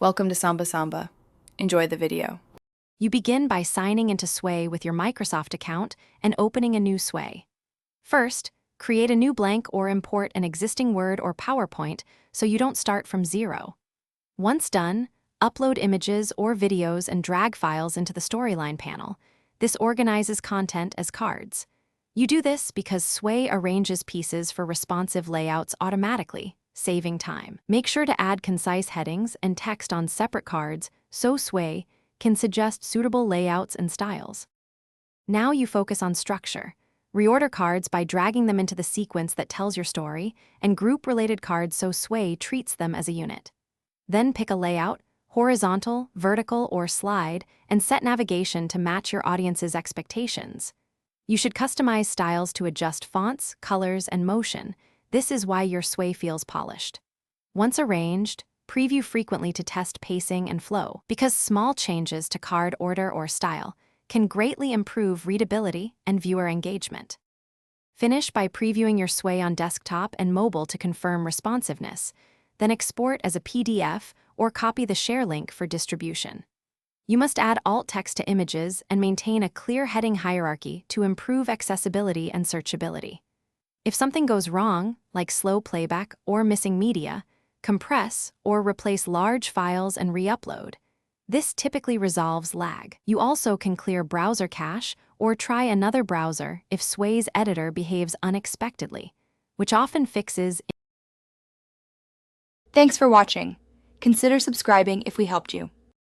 Welcome to Samba Samba. Enjoy the video. You begin by signing into Sway with your Microsoft account and opening a new Sway. First, create a new blank or import an existing Word or PowerPoint so you don't start from zero. Once done, upload images or videos and drag files into the Storyline panel. This organizes content as cards. You do this because Sway arranges pieces for responsive layouts automatically, saving time. Make sure to add concise headings and text on separate cards so Sway can suggest suitable layouts and styles. Now you focus on structure. Reorder cards by dragging them into the sequence that tells your story, and group related cards so Sway treats them as a unit. Then pick a layout, horizontal, vertical, or slide, and set navigation to match your audience's expectations. You should customize styles to adjust fonts, colors, and motion. This is why your Sway feels polished. Once arranged, preview frequently to test pacing and flow, because small changes to card order or style can greatly improve readability and viewer engagement. Finish by previewing your Sway on desktop and mobile to confirm responsiveness, then export as a PDF or copy the share link for distribution. You must add alt text to images and maintain a clear heading hierarchy to improve accessibility and searchability. If something goes wrong, like slow playback or missing media, compress or replace large files and re-upload. This typically resolves lag. You also can clear browser cache or try another browser if Sway's editor behaves unexpectedly, which often fixes. Thanks for watching. Consider subscribing if we helped you.